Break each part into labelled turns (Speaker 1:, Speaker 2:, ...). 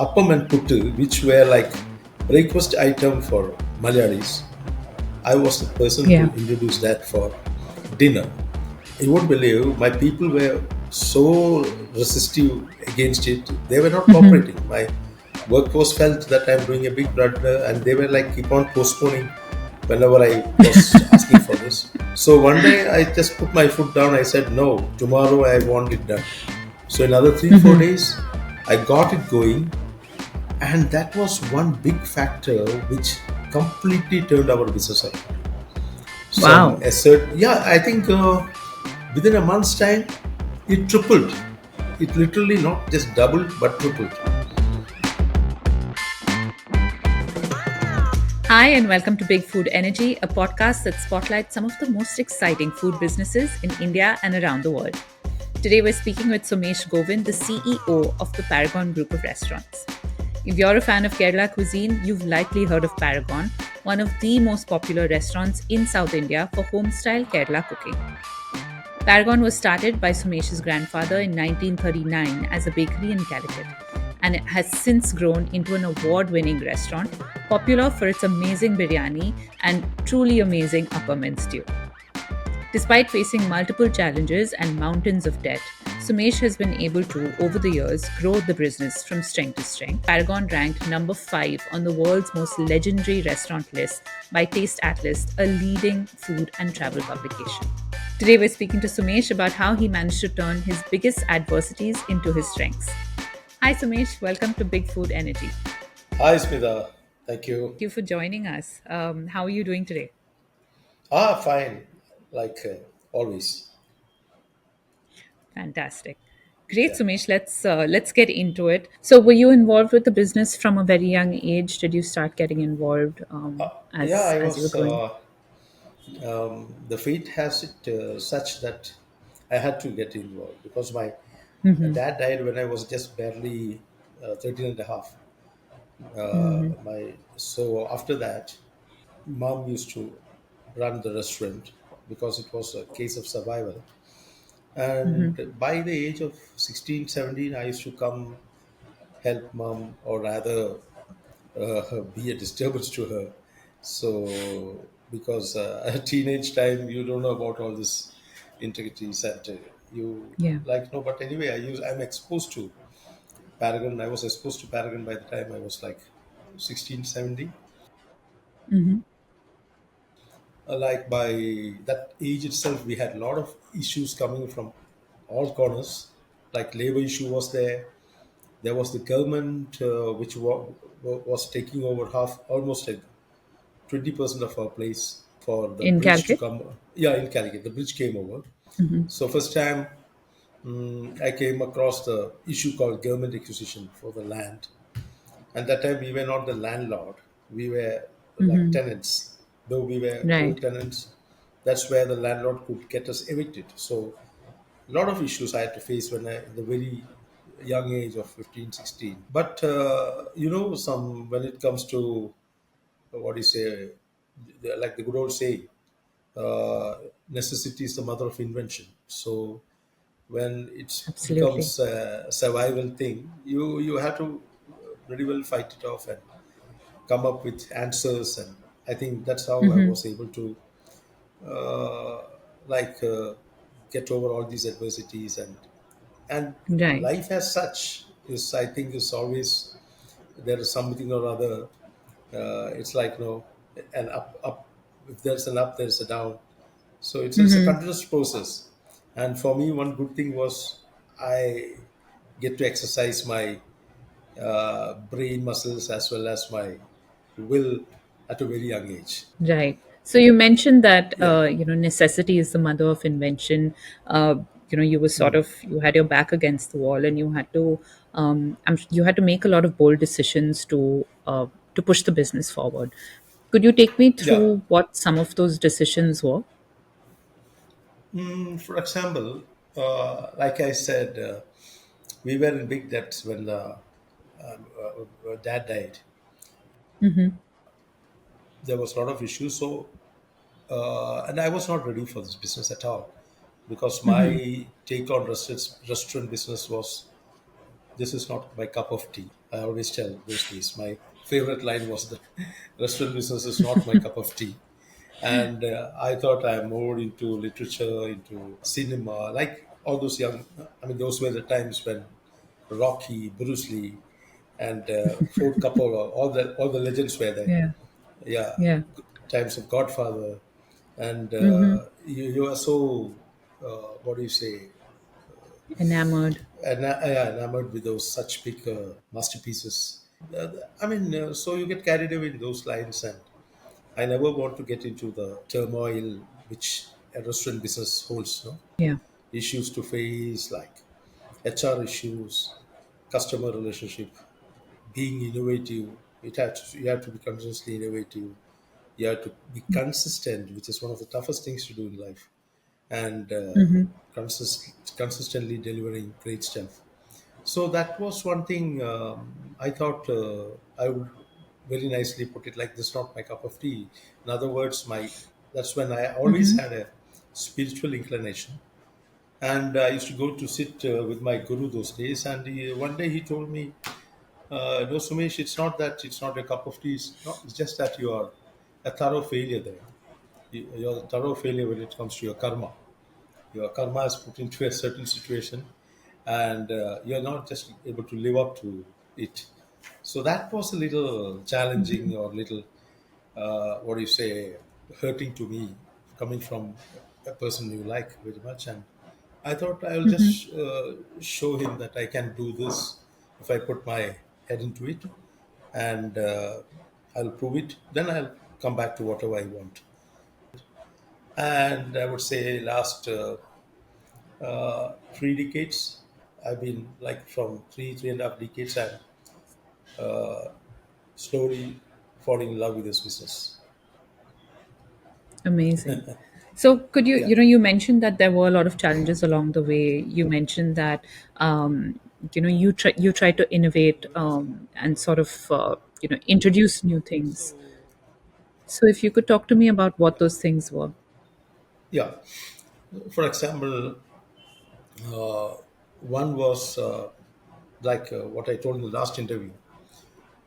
Speaker 1: appam and puttu, which were like breakfast item for Malayalis. I was the person to
Speaker 2: Yeah.
Speaker 1: introduce that for dinner. You won't believe my people were so resistive against it. They were not
Speaker 2: Mhm.
Speaker 1: cooperating. My workforce felt that I'm doing a big blunder, and they were like keep on postponing whenever I was asking for this. So one day I just put my foot down. I said, no, tomorrow I want it done. So another 3 4 days, I got it going, and that was one big factor which completely turned our business around. Some
Speaker 2: Wow.
Speaker 1: assert, yeah, I think within a month's time, it tripled. It literally not just doubled but tripled.
Speaker 2: Hi, and welcome to Big Food Energy, a podcast that spotlights some of the most exciting food businesses in India and around the world. Today, we're speaking with Sumesh Govind, the CEO of the Paragon Group of Restaurants. If you're a fan of Kerala cuisine, you've likely heard of Paragon, one of the most popular restaurants in South India for home-style Kerala cooking. Paragon was started by Sumesh's grandfather in 1939 as a bakery in Calicut, and it has since grown into an award winning restaurant, popular for its amazing biryani and truly amazing appam and stew. Despite facing multiple challenges and mountains of debt, Sumesh has been able to, over the years, grow the business from strength to strength. Paragon ranked number 5 on the world's most legendary restaurant list by Taste Atlas, a leading food and travel publication. Today, we're speaking to Sumesh about how he managed to turn his biggest adversities into his strengths. Hi, Sumesh. Welcome to Big Food Energy.
Speaker 1: Hi, Smitha. Thank you.
Speaker 2: Thank you for joining us. How are you doing today?
Speaker 1: Fine. Like always.
Speaker 2: Fantastic. Great,
Speaker 1: Yeah.
Speaker 2: Sumesh. Let's get into it. So, were you involved with the business from a very young age? Did you start getting involved
Speaker 1: Yeah, I
Speaker 2: as you were
Speaker 1: was.
Speaker 2: growing?
Speaker 1: The fate has it such that I had to get involved because my dad died when I was just barely 13 and a half. So after that, mom used to run the restaurant because it was a case of survival. And by the age of 16, 17, I used to come help mom, or rather be a disturbance to her. So, because at teenage time, you don't know about all this intricacies, and you
Speaker 2: Yeah.
Speaker 1: like no. But anyway, I'm exposed to Paragon. I was exposed to Paragon by the time I was like 16, 17. Like by that age itself, we had a lot of issues coming from all corners. Like labor issue was there. There was the government which was taking over half, almost like 20% of our place for the
Speaker 2: In
Speaker 1: bridge to
Speaker 2: Calicut?
Speaker 1: come. Yeah, in Calicut, the bridge came over. So first time I came across the issue called government acquisition for the land. And that time we were not the landlord, we were like tenants. Though we were
Speaker 2: Right.
Speaker 1: co-tenants, that's where the landlord could get us evicted. So a lot of issues I had to face when I, at the very young age of 15, 16. But some when it comes to what do you say, like the good old saying, uh, necessity is the mother of invention. So when it
Speaker 2: Absolutely.
Speaker 1: becomes a survival thing, you have to very well fight it off and come up with answers. And I think that's how I was able to uh, like get over all these adversities. And
Speaker 2: Right.
Speaker 1: life as such is, I think, is always there is something or other. It's like an up. If there's an up, there's a down. So it's a continuous process. And for me, one good thing was I get to exercise my brain muscles as well as my will at a very young age.
Speaker 2: Right. So you mentioned that
Speaker 1: Yeah.
Speaker 2: necessity is the mother of invention. Uh, you were sort of you had your back against the wall, and you had to you had to make a lot of bold decisions to push the business forward. Could you take me
Speaker 1: Yeah.
Speaker 2: through what some of those decisions were?
Speaker 1: For example, like I said, we were in big debts when the dad died. There was a lot of issues. So, and I was not ready for this business at all because my take on restaurant business was, this is not my cup of tea. I always tell those days. My favorite line was the restaurant business is not my cup of tea. And I thought I'm more into literature, into cinema, like all those young. I mean, those were the times when Rocky, Bruce Lee, and Ford Coppola, all the legends were there.
Speaker 2: Yeah.
Speaker 1: Yeah,
Speaker 2: Yeah.
Speaker 1: times of Godfather, and
Speaker 2: Mm-hmm.
Speaker 1: you are so what do you say?
Speaker 2: Enamored.
Speaker 1: Yeah, enamored with those such big masterpieces. I mean, so you get carried away in those lines, and I never want to get into the turmoil which a restaurant business holds. No
Speaker 2: Yeah.
Speaker 1: issues to face like HR issues, customer relationship, being innovative. You have to be continuously innovative. You have to be consistent, which is one of the toughest things to do in life, and
Speaker 2: Mm-hmm.
Speaker 1: consistently delivering great stuff. So that was one thing I thought I would very nicely put it like this: not my cup of tea. In other words, my that's when I always
Speaker 2: Mm-hmm.
Speaker 1: had a spiritual inclination, and I used to go to sit with my guru those days. And one day he told me, "No, Sumesh, it's not that it's not a cup of tea. It's just that you are a thorough failure there. You're a thorough failure when it comes to your karma. Your karma is put into a certain situation, and you're not just able to live up to it. So that was a little challenging or little, what do you say, hurting to me, coming from a person you like very much. And I thought I'll
Speaker 2: Mm-hmm.
Speaker 1: just show him that I can do this if I put my head into it, and I'll prove it. Then I'll come back to whatever I want. And I would say last 3 decades. I've been like from 3.5 decades, and slowly falling in love with this business.
Speaker 2: Amazing. So, could you,
Speaker 1: Yeah,
Speaker 2: you mentioned that there were a lot of challenges along the way. You mentioned that, um, you try to innovate and sort of, introduce new things. So, if you could talk to me about what those things were.
Speaker 1: yeah. For example, one was like what I told in the last interview.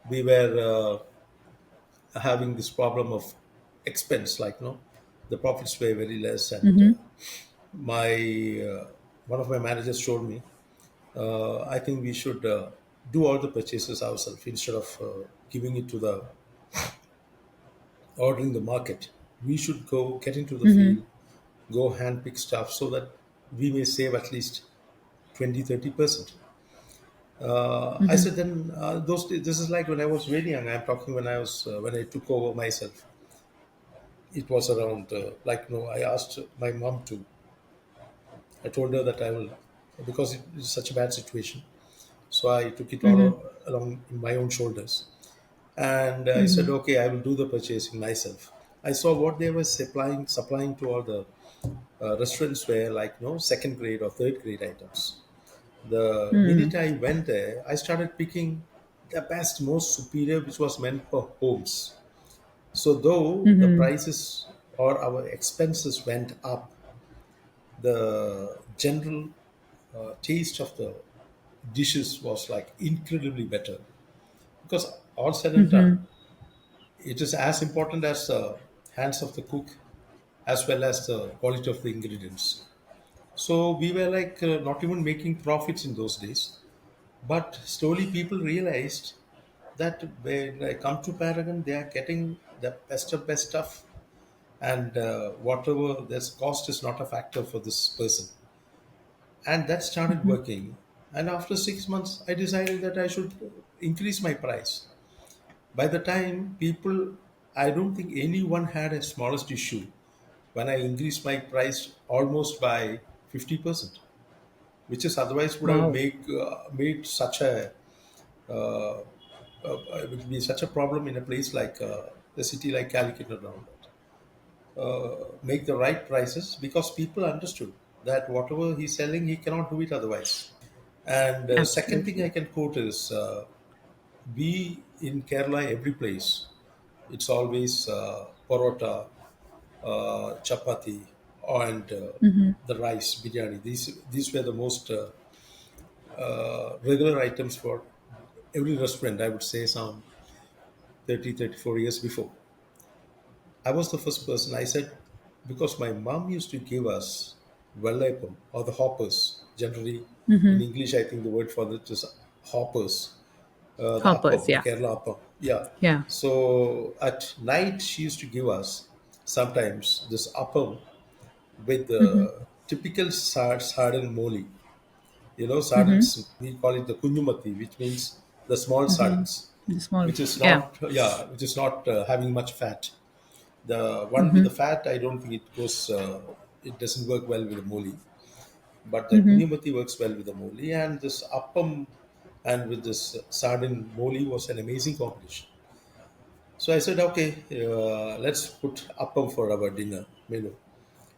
Speaker 1: We were having this problem of expense, like the profits were very less, and
Speaker 2: Mm-hmm.
Speaker 1: my one of my managers told me, I think we should do all the purchases ourselves instead of giving it to the ordering the market. We should go get into the
Speaker 2: Mm-hmm.
Speaker 1: field, go hand pick stuff so that we may save at least 20-30%. I
Speaker 2: Mm-hmm.
Speaker 1: said then this is like when I was very young. I'm talking when I took over myself. It was around like I asked my mom to. I told her that I will because it is such a bad situation. So I took it all
Speaker 2: Mm-hmm.
Speaker 1: along in my own shoulders. And I said,
Speaker 2: Mm-hmm.
Speaker 1: okay, I will do the purchasing myself. I saw what they were supplying to all the restaurants were like second grade or third grade items. The minute I went there, I started picking the best, most superior, which was meant for homes. So though the
Speaker 2: Mm-hmm.
Speaker 1: prices or our expenses went up, the general taste of the dishes was like incredibly better because all said and done,
Speaker 2: Mm-hmm.
Speaker 1: it is as important as the hands of the cook as well as the quality of the ingredients. So we were like not even making profits in those days, but slowly people realized that when I come to Paragon, they are getting the best of best stuff, and whatever this cost is not a factor for this person. And that started working. And after 6 months, I decided that I should increase my price. By the time people, I don't think anyone had a smallest issue when I increased my price almost by 50%, which is otherwise would have
Speaker 2: Wow.
Speaker 1: made such a it would be such a problem in a place like a city like Calicut around that. Make the right prices because people understood that whatever he's selling, he cannot do it otherwise. And second thing I
Speaker 2: Absolutely.
Speaker 1: can quote is we in Kerala, every place, it's always parota, chapati, and the rice, biryani. These were the most regular items for every restaurant, I would say some 30, 34 years before. I was the first person. I said, because my mom used to give us vellaipam or the hoppers. Generally, in English, I think the word for that is hoppers, the
Speaker 2: Hoppers,
Speaker 1: appam, the
Speaker 2: yeah.
Speaker 1: Kerala appam. Yeah.
Speaker 2: Yeah.
Speaker 1: So at night, she used to give us sometimes this appam with the typical sardine moli. Sardines, we call it the kunyumati, which means the small sardines,
Speaker 2: The small,
Speaker 1: which is
Speaker 2: yeah.
Speaker 1: not, yeah, which is not having much fat. The one with the fat, I don't think it doesn't work well with the moli. But the kunyumati works well with the moli. And this appam and with this sardine moli was an amazing combination. So I said, okay, let's put appam for our dinner menu.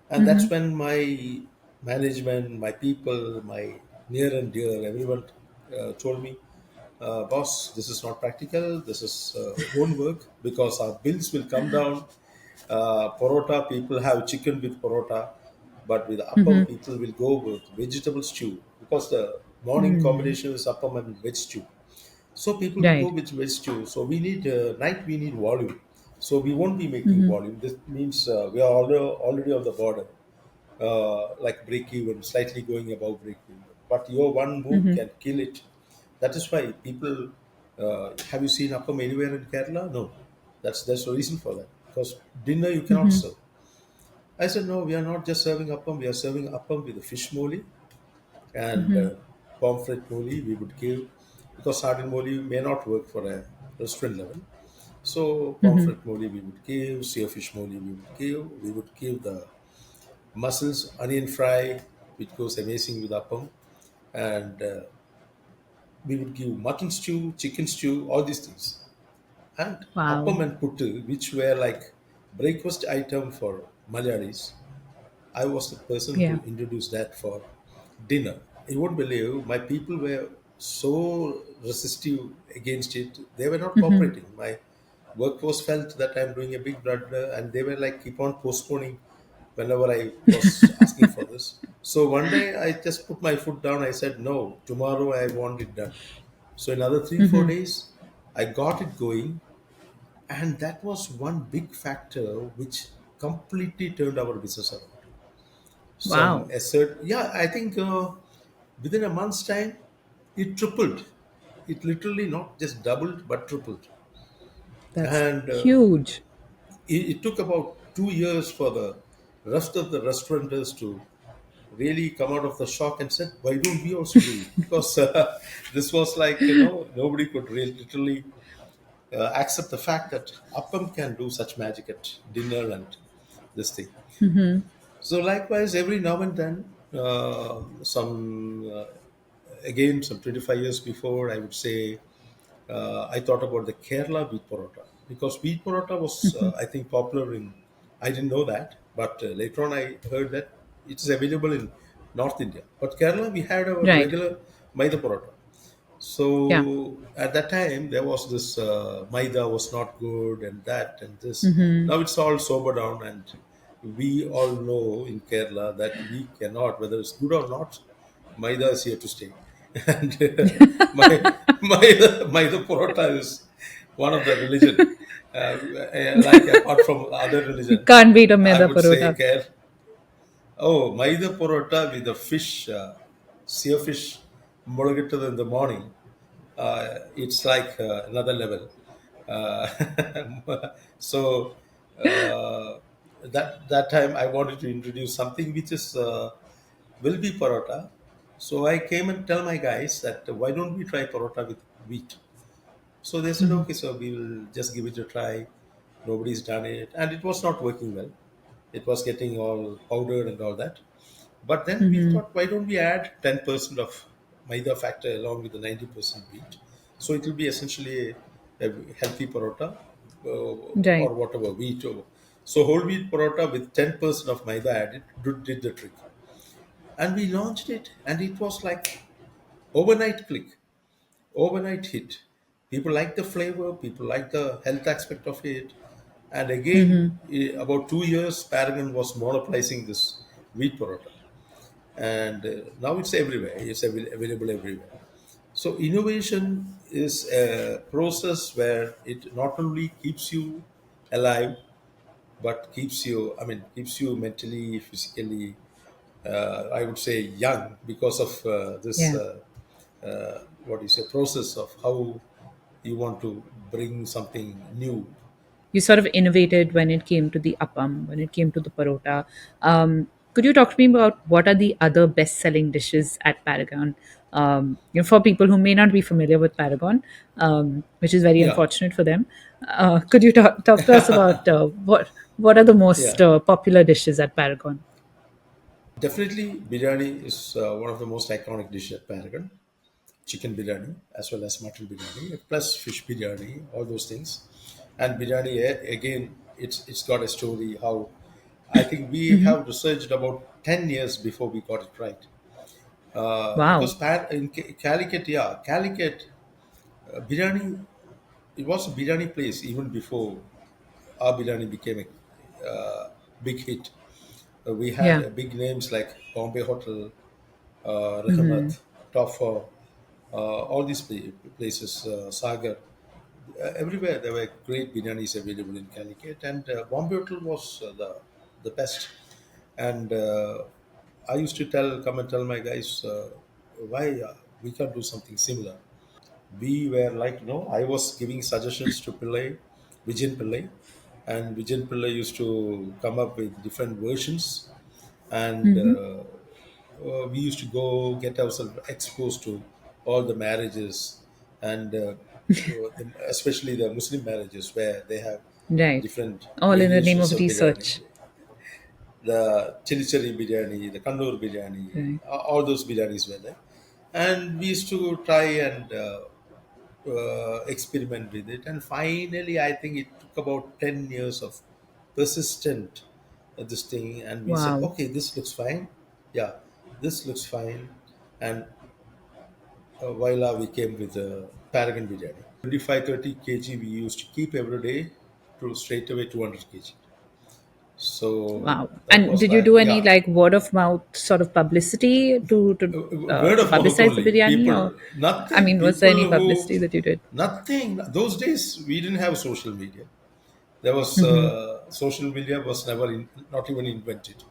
Speaker 1: And that's when my management, my people, my near and dear, everyone told me, boss, this is not practical. This is won't work because our bills will come down. Parota, people have chicken with parota, but with appam, people will go with vegetable stew because the morning combination is appam and veg stew. So people will go
Speaker 2: Right.
Speaker 1: with veg stew. So we need night. We need volume. So we won't be making volume. This means we are already on the border, like break even, slightly going above break even. But your one move can kill it. That is why people have you seen appam anywhere in Kerala? No, that's the reason for that. Because dinner you cannot serve. I said no, we are not just serving appam. We are serving appam with the fish moli and pomfret moli. We would give because sardine moli may not work for a restaurant level. So pomfret moli we would give, sea fish moli we would give. We would give the mussels, onion fry, which goes amazing with appam, and we would give mutton stew, chicken stew, all these things, and
Speaker 2: Wow.
Speaker 1: appam and puttu, which were like breakfast item for Malayalis. I was the person
Speaker 2: Yeah.
Speaker 1: to introduce that for dinner. You won't believe my people were so resistive against it. They were not cooperating. My workforce felt that I'm doing a big blunder, and they were like keep on postponing whenever I was asking for this. So one day I just put my foot down. I said, no, tomorrow I want it done. So another 3, 4 days, I got it going, and that was one big factor which completely turned our business around. Some
Speaker 2: Wow.
Speaker 1: assert, yeah, I think within a month's time, it tripled. It literally not just doubled but tripled,
Speaker 2: That's
Speaker 1: and
Speaker 2: huge.
Speaker 1: it took about 2 years for the rest of the restaurateurs to really come out of the shock and said, "Why don't we also do it?" Because this was like nobody could really literally accept the fact that appam can do such magic at dinner and this thing. So likewise, every now and then, some again some 25 years before, I would say I thought about the Kerala wheat parota because wheat parota was, I think, popular in. I didn't know that, but later on I heard that it is available in North India. But Kerala, we had our
Speaker 2: Right.
Speaker 1: regular maida parota.
Speaker 2: Yeah.
Speaker 1: So at that time, there was this maida was not good and that and this. Now it's all sober down, and we all know in Kerala that we cannot, whether it's good or not, maida is here to stay. And maida parota is one of the religion. Like apart from other religion,
Speaker 2: Can't beat a
Speaker 1: I
Speaker 2: maida
Speaker 1: would say
Speaker 2: parota.
Speaker 1: Kerala. Oh, maida parota with the fish, sea fish, mulligatawar in the morning. It's like another level. So uh, that time I wanted to introduce something which is will be parota. So I came and tell my guys that why don't we try parota with wheat? So they said, okay, so we will just give it a try. Nobody's done it, and it was not working well. It was getting all powdered and all that. But then we thought, why don't we add 10% of maida factor along with the 90% wheat? So it will be essentially a healthy parota
Speaker 2: Right.
Speaker 1: or whatever wheat. So whole wheat parota with 10% of maida added did the trick. And we launched it, and it was like overnight click, overnight hit. People like the flavor, people like the health aspect of it. And again, about 2 years, Paragon was monopolizing this wheat parota, and now it's everywhere. It's available everywhere. So innovation is a process where it not only keeps you alive, but keeps you mentally, physically, I would say young, because of this
Speaker 2: Yeah.
Speaker 1: what do you say, process of how you want to bring something new.
Speaker 2: You sort of innovated when it came to the appam, when it came to the parota. Could you talk to me about what are the other best-selling dishes at Paragon? For people who may not be familiar with Paragon, which is very
Speaker 1: Yeah.
Speaker 2: unfortunate for them, could you talk to us about what are the most
Speaker 1: Yeah,
Speaker 2: popular dishes at Paragon?
Speaker 1: definitely biryani is one of the most iconic dishes at Paragon. Chicken biryani as well as mutton biryani plus fish biryani, all those things. And biryani, again, it's got a story how I think we have researched about 10 years before we got it right.
Speaker 2: Wow.
Speaker 1: Because in Calicut, yeah, Calicut, biryani, it was a biryani place even before our biryani became a big hit. We had
Speaker 2: Yeah.
Speaker 1: big names like Bombay Hotel, Rahmat, Tofa, all these places, Sagar. Everywhere there were great biryanis available in Calicut, and Bombay Hotel was the best. And I used to come and tell my guys, why we can't do something similar. We were like, I was giving suggestions to Pillai, Vijayan Pillai, and Vijayan Pillai used to come up with different versions, and we used to go get ourselves exposed to all the marriages, and especially the Muslim marriages where they have
Speaker 2: Right.
Speaker 1: different
Speaker 2: All in the name
Speaker 1: variations
Speaker 2: of
Speaker 1: of biryani,
Speaker 2: research.
Speaker 1: the chili chili biryani, the Kannur biryani,
Speaker 2: Right.
Speaker 1: all those biryanis were there. And we used to try and experiment with it. And finally, I think it took about 10 years of persistent this thing. And we said,
Speaker 2: Wow.
Speaker 1: okay, this looks fine. Yeah, this looks fine. And voila, we came with Paragon biryani. 25, 30 kg we used to keep every day to straight away 200 kg. So
Speaker 2: Wow.
Speaker 1: that
Speaker 2: And
Speaker 1: was
Speaker 2: did you
Speaker 1: like,
Speaker 2: do any
Speaker 1: yeah,
Speaker 2: like word of mouth sort of publicity
Speaker 1: word
Speaker 2: to
Speaker 1: of mouth
Speaker 2: publicize the
Speaker 1: only.
Speaker 2: biryani,
Speaker 1: People,
Speaker 2: or I
Speaker 1: nothing.
Speaker 2: mean, was there
Speaker 1: People
Speaker 2: any
Speaker 1: who,
Speaker 2: publicity that you did?
Speaker 1: nothing. Those days we didn't have social media. There was social media was never not even invented,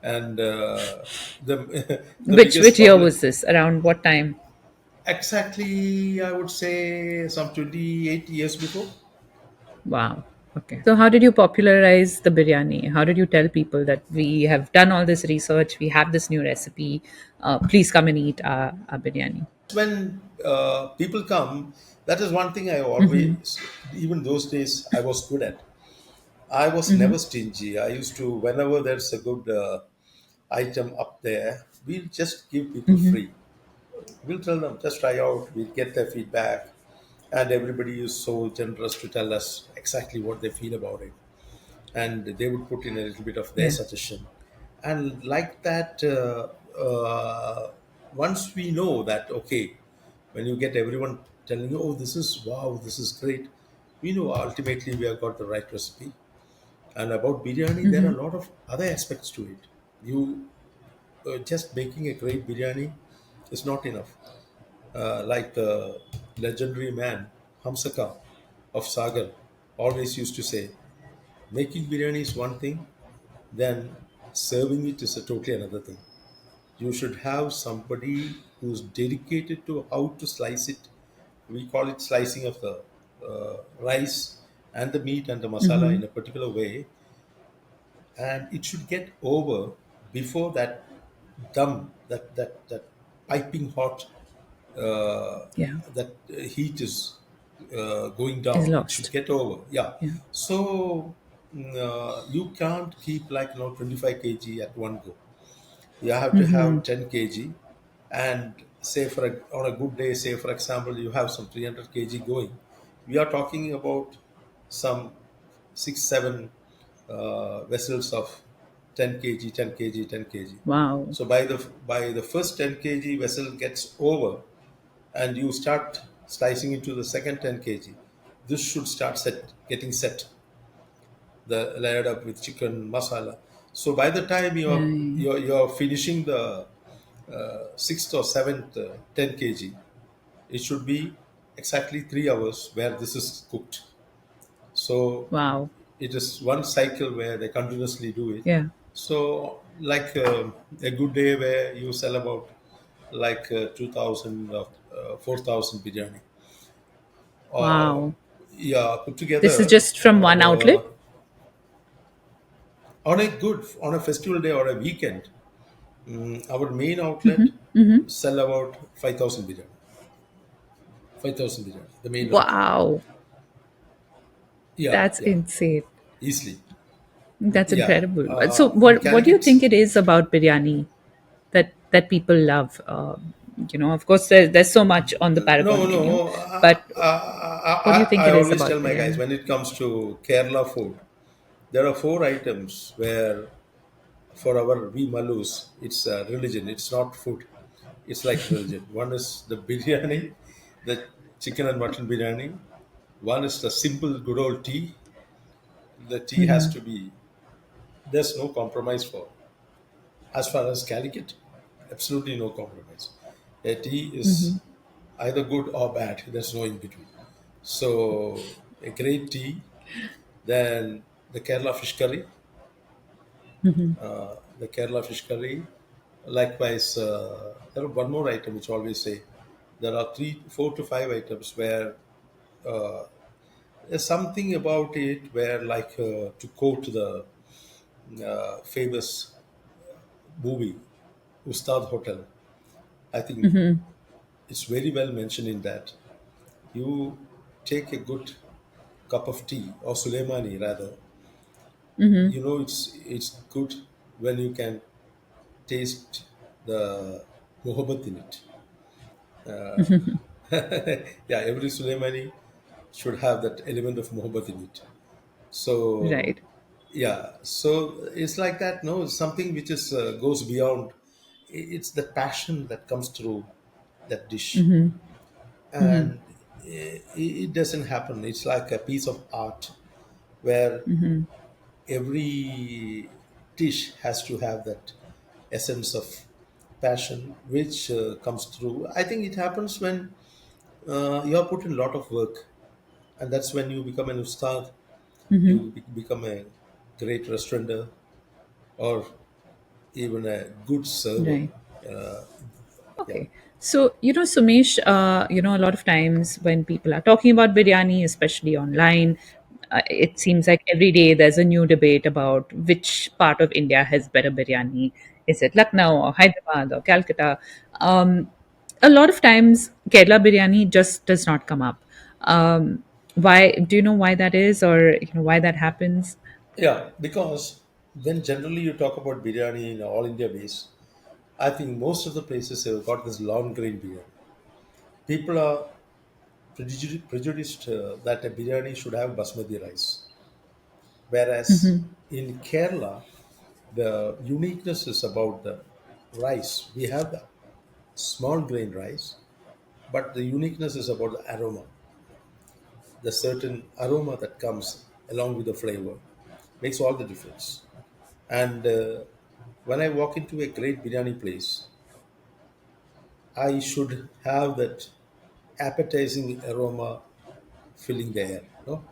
Speaker 1: and the the
Speaker 2: Which
Speaker 1: biggest
Speaker 2: year
Speaker 1: public,
Speaker 2: was this? Around what time?
Speaker 1: exactly, I would say some 28 years before.
Speaker 2: Wow. Okay. So how did you popularize the biryani? How did you tell people that we have done all this research, we have this new recipe, please come and eat our biryani?
Speaker 1: When people come, that is one thing I always, even those days, I was good at. I was never stingy. I used to, whenever there's a good item up there, we'll just give people free. We'll tell them, just try out, we'll get their feedback. And everybody is so generous to tell us exactly what they feel about it. And they would put in a little bit of their
Speaker 2: Yeah.
Speaker 1: suggestion. And like that, once we know that, okay, when you get everyone telling you, oh, this is wow, this is great, we know ultimately we have got the right recipe. And about biryani, there are a lot of other aspects to it. You just making a great biryani is not enough. Like the legendary man Hamsaka of Sagar always used to say, making biryani is one thing, then serving it is a totally another thing. You should have somebody who's dedicated to how to slice it. We call it slicing of the rice and the meat and the masala in a particular way, and it should get over before that that piping hot
Speaker 2: Yeah.
Speaker 1: that heat is going
Speaker 2: Is
Speaker 1: down. It should
Speaker 2: lost.
Speaker 1: get over. Yeah.
Speaker 2: Yeah.
Speaker 1: So you can't keep like 25 kg at one go. You have to have 10 kg, and say on a good day, say for example, you have some 300 kg going. We are talking about some 6 7 vessels of 10 kg, 10 kg, 10 kg.
Speaker 2: Wow.
Speaker 1: So by the first 10 kg vessel gets over, and you start slicing into the second 10 kg, this should start getting set, the layered up with chicken masala. So by the time you're
Speaker 2: Yeah.
Speaker 1: you're, you're finishing the sixth or seventh 10 kg, it should be exactly 3 hours where this is cooked. So
Speaker 2: Wow.
Speaker 1: it is one cycle where they continuously do it.
Speaker 2: Yeah.
Speaker 1: So like a good day where you sell about like 2,000 or 4,000 biryani. Uh,
Speaker 2: Wow.
Speaker 1: yeah, put
Speaker 2: This is
Speaker 1: together
Speaker 2: just from one outlet?
Speaker 1: on a festival day or a weekend. Our main outlet sell about 5,000 biryani. 5,000 biryani, the main outlet.
Speaker 2: Wow.
Speaker 1: Yeah,
Speaker 2: That's
Speaker 1: yeah,
Speaker 2: insane.
Speaker 1: easily.
Speaker 2: That's
Speaker 1: Yeah.
Speaker 2: incredible. So
Speaker 1: In
Speaker 2: what do you
Speaker 1: Calicut,
Speaker 2: think it is about biryani that people love? Of course there's so much on the
Speaker 1: no,
Speaker 2: Paragon menu,
Speaker 1: no.
Speaker 2: but what do you think
Speaker 1: I
Speaker 2: it is
Speaker 1: always tell
Speaker 2: about
Speaker 1: my guys
Speaker 2: biryani?
Speaker 1: when it comes to Kerala food, there are four items where for our we Malus, it's a religion. It's not food. It's like religion. One is the biryani, the chicken and mutton biryani. One is the simple good old tea. The tea has to be, there's no compromise for. As far as Calicut, absolutely no compromise. A tea is either good or bad. There's no in between. So a great tea, then the Kerala fish curry, the Kerala fish curry. Likewise, there are one more item which I always say. There are 4 to 5 items where there's something about it where, like, to quote the famous movie Ustad Hotel, I think it's very well mentioned in that you take a good cup of tea or Suleimani rather. You know, it's good when you can taste the mohabbat in it. Yeah, every Suleimani should have that element of mohabbat in it. So
Speaker 2: Right.
Speaker 1: yeah, so it's like that. No, it's something which is goes beyond. It's the passion that comes through that dish, and it doesn't happen. It's like a piece of art where every dish has to have that essence of passion which comes through. I think it happens when you have put in a lot of work, and that's when you become an ustad. You become a great restaurateur or even a good server.
Speaker 2: Right.
Speaker 1: Uh, yeah,
Speaker 2: Okay. So, Sumesh, a lot of times when people are talking about biryani, especially online, it seems like every day there's a new debate about which part of India has better biryani. Is it Lucknow or Hyderabad or Calcutta? A lot of times, Kerala biryani just does not come up. Why? Do you know why that is, or why that happens?
Speaker 1: yeah. Because when generally you talk about biryani in all India base, I think most of the places have got this long grain biryani. People are prejudiced that a biryani should have basmati rice, whereas in Kerala, the uniqueness is about the rice. We have the small grain rice, but the uniqueness is about the aroma, the certain aroma that comes along with the flavor makes all the difference. And when I walk into a great biryani place, I should have that appetizing aroma filling the air. No,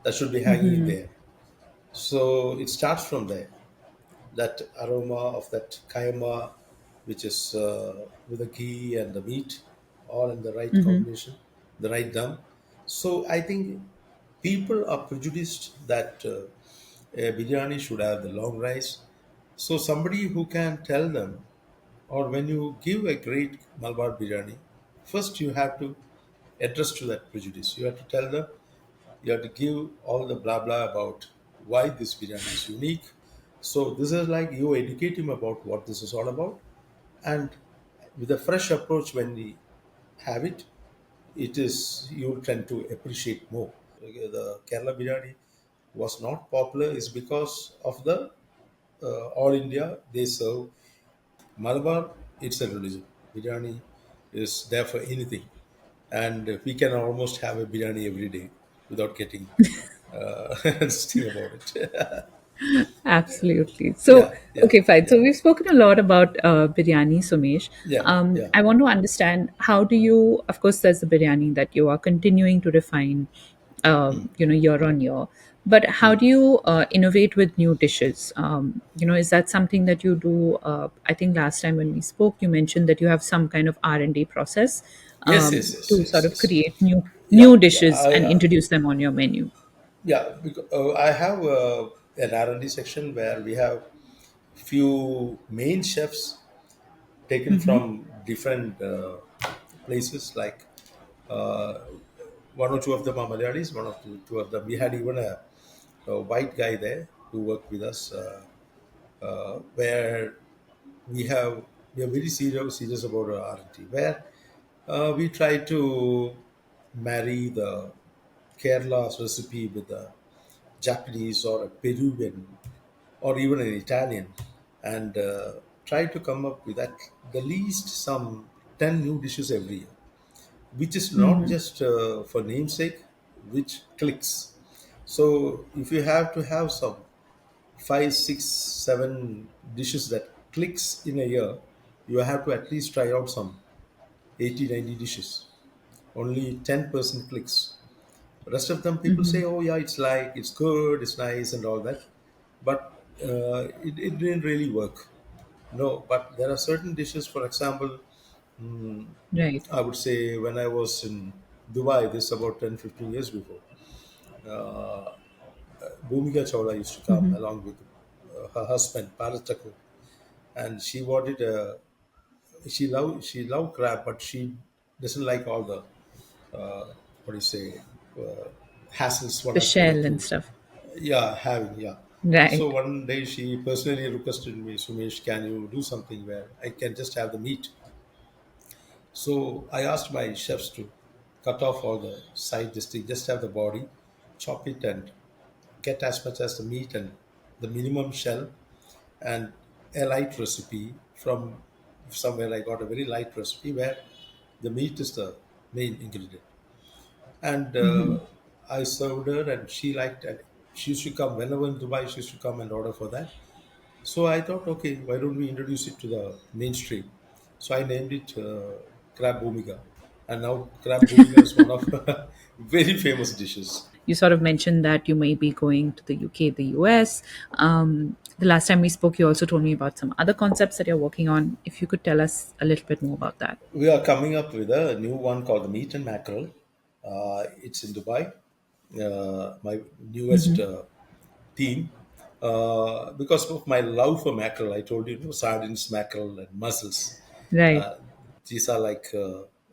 Speaker 1: that should be hanging in the air. So it starts from there. That aroma of that kayama, which is with the ghee and the meat, all in the right combination, the right dum. So I think people are prejudiced that a biryani should have the long rice. So somebody who can tell them, or when you give a great Malabar biryani, first you have to address to that prejudice. You have to tell them, you have to give all the blah blah about why this biryani is unique. So this is like you educate him about what this is all about, and with a fresh approach when we have it, it is you tend to appreciate more. The Kerala biryani was not popular is because of the all India they serve Malabar. It's a religion. Biryani is there for anything, and we can almost have a biryani every day without getting this thing about it.
Speaker 2: Absolutely. So,
Speaker 1: Yeah, yeah,
Speaker 2: okay, fine.
Speaker 1: yeah,
Speaker 2: So we've spoken a lot about biryani, Sumesh.
Speaker 1: yeah, yeah.
Speaker 2: I want to understand, how do you, of course, there's the biryani that you are continuing to refine, year on year. But how do you innovate with new dishes? Is that something that you do? I think last time when we spoke, you mentioned that you have some kind of R&D process
Speaker 1: Yes, yes, yes,
Speaker 2: to sort
Speaker 1: yes,
Speaker 2: of
Speaker 1: yes.
Speaker 2: create new
Speaker 1: Yeah, yeah.
Speaker 2: dishes and introduce them on your menu.
Speaker 1: Yeah. Because, I have an R&D section where we have few main chefs taken from different places. Like uh, one or two of them are Malayalis. One of two of them. We had even a white guy there who worked with us, where we are very serious about our R&D, where we try to marry the Kerala's recipe with a Japanese or a Peruvian or even an Italian, and try to come up with at the least some 10 new dishes every year, which is not just for namesake, which clicks. So if you have to have some five, six, seven dishes that clicks in a year, you have to at least try out some 80, 90 dishes. Only 10% clicks. The rest of them, people say, oh, yeah, it's good, it's nice, and all that. But it didn't really work. No, but there are certain dishes, for example,
Speaker 2: Right.
Speaker 1: I would say when I was in Dubai, this is about 10, 15 years before, uh, Bhumika Chawla used to come along with her husband, Paras, and she loved crab, but she doesn't like all the what do you say hassles one
Speaker 2: The
Speaker 1: has to go
Speaker 2: shell and
Speaker 1: through.
Speaker 2: stuff.
Speaker 1: Yeah, having yeah. So
Speaker 2: Right.
Speaker 1: one day she personally requested me, Sumesh, can you do something where I can just have the meat? So I asked my chefs to cut off all the side distinct, just have the body, chop it, and get as much as the meat and the minimum shell, and a light recipe from somewhere. I got a very light recipe where the meat is the main ingredient. And I served her, and she liked it. She used to come whenever in Dubai. She used to come and order for that. So I thought, okay, why don't we introduce it to the mainstream? So I named it Crab Bhumika, and now Crab Bhumika is one of very famous dishes.
Speaker 2: You sort of mentioned that you may be going to the UK, the US. The last time we spoke, you also told me about some other concepts that you're working on. If you could tell us a little bit more about that.
Speaker 1: We are coming up with a new one called the Meat and Mackerel. It's in Dubai. My newest team. Because of my love for mackerel, I told you, sardines, mackerel, and mussels.
Speaker 2: Right.
Speaker 1: Uh, these are like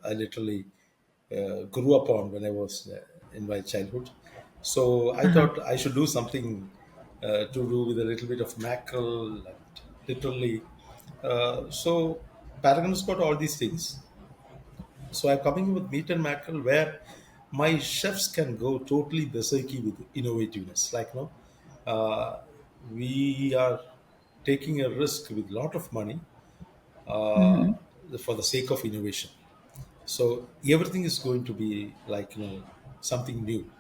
Speaker 1: I literally grew up on when I was in my childhood. So I
Speaker 2: Uh-huh.
Speaker 1: thought I should do something to do with a little bit of mackerel and literally. So Paragon's got all these things. So I'm coming with meat and mackerel where my chefs can go totally berserky with innovativeness. Like, no, uh, we are taking a risk with a lot of money uh, for the sake of innovation. So everything is going to be like, something new.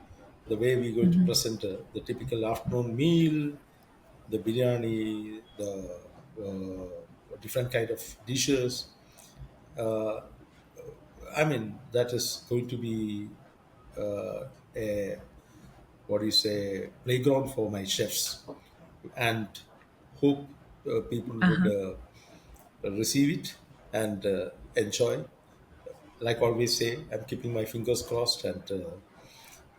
Speaker 1: The way we're going to present the typical afternoon meal, the biryani, the different kind of dishes. Uh, I mean, that is going to be a what do you say playground for my chefs, and hope people would receive it and enjoy. Like always say, I'm keeping my fingers crossed and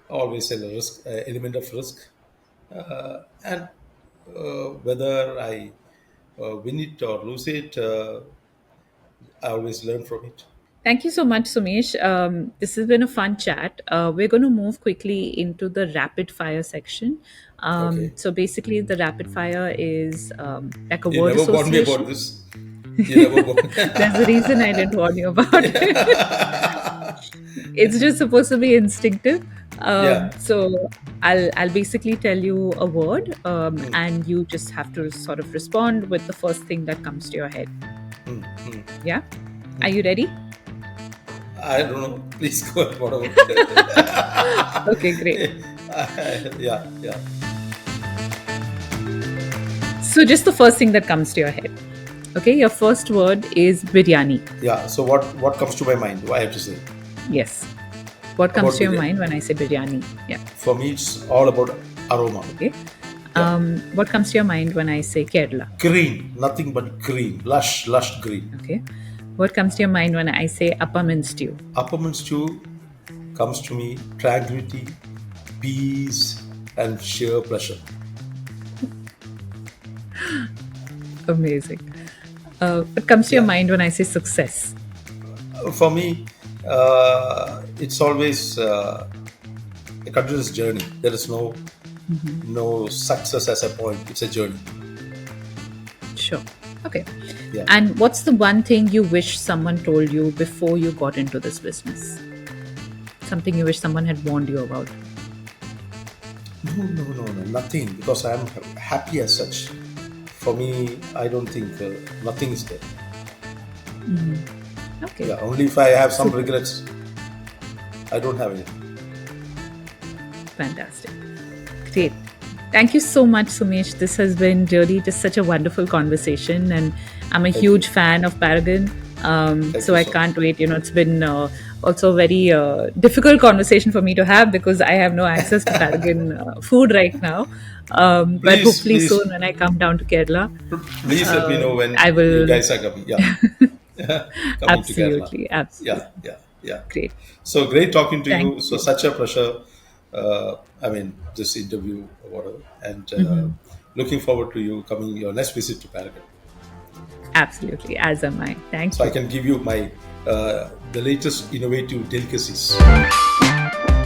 Speaker 1: always a risk element of risk, and whether I win it or lose it, I always learn from it.
Speaker 2: Thank you so much, Sumesh. This has been a fun chat. We're going to move quickly into the rapid fire section.
Speaker 1: Okay,
Speaker 2: So basically, the rapid fire is like a
Speaker 1: you
Speaker 2: word
Speaker 1: never warned me
Speaker 2: association.
Speaker 1: about this. You never warned.
Speaker 2: There's a reason I didn't warn you about it. It's just supposed to be instinctive.
Speaker 1: Yeah.
Speaker 2: So I'll basically tell you a word, and you just have to sort of respond with the first thing that comes to your head. Yeah. Are you ready?
Speaker 1: I don't know. Please go ahead. Whatever.
Speaker 2: Okay, great.
Speaker 1: Yeah, yeah.
Speaker 2: So just the first thing that comes to your head. Okay, your first word is biryani.
Speaker 1: Yeah. So what comes to my mind? I have to say
Speaker 2: Yes. What comes
Speaker 1: about
Speaker 2: to your
Speaker 1: biryani.
Speaker 2: mind when I say biryani? Yeah.
Speaker 1: For me, it's all about aroma.
Speaker 2: Okay.
Speaker 1: Yeah.
Speaker 2: What comes to your mind when I say Kerala?
Speaker 1: Green, nothing but green, lush green.
Speaker 2: Okay. What comes to your mind when I say appam and stew?
Speaker 1: Appam and stew comes to me tranquility, peace, and sheer pleasure.
Speaker 2: Amazing. What comes to your
Speaker 1: Yeah.
Speaker 2: mind when I say success?
Speaker 1: For me, it's always a continuous journey. There is no success as a point. It's a journey.
Speaker 2: Sure. Okay.
Speaker 1: Yeah.
Speaker 2: And what's the one thing you wish someone told you before you got into this business? Something you wish someone had warned you about?
Speaker 1: No, nothing. Because I am happy as such. For me, I don't think nothing is there.
Speaker 2: Okay.
Speaker 1: Yeah. Only if I have some
Speaker 2: Super.
Speaker 1: regrets, I don't have any.
Speaker 2: Fantastic. Great. Thank you so much, Sumesh. This has been really just such a wonderful conversation, and I'm a
Speaker 1: Thank
Speaker 2: huge
Speaker 1: you.
Speaker 2: fan of Paragon.
Speaker 1: Thank
Speaker 2: So
Speaker 1: you
Speaker 2: I
Speaker 1: so much.
Speaker 2: can't wait. It's been also a very difficult conversation for me to have because I have no access to Paragon food right now. But
Speaker 1: Please,
Speaker 2: hopefully
Speaker 1: please,
Speaker 2: soon, when I come down to Kerala,
Speaker 1: please let me know when
Speaker 2: I
Speaker 1: you
Speaker 2: will.
Speaker 1: guys are coming. Yeah. Coming to Kerala.
Speaker 2: Absolutely, absolutely.
Speaker 1: Yeah.
Speaker 2: Great.
Speaker 1: So great talking to
Speaker 2: Thank
Speaker 1: you. So
Speaker 2: you.
Speaker 1: such a pleasure. I mean, this interview or whatever, and looking forward to you coming your next visit to Paragon,
Speaker 2: Absolutely. As am I.
Speaker 1: so
Speaker 2: Thank
Speaker 1: I
Speaker 2: you.
Speaker 1: can give you my the latest innovative delicacies.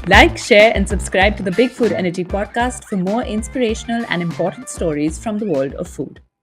Speaker 2: Like, share, and subscribe to the Big Food Energy podcast for more inspirational and important stories from the world of food.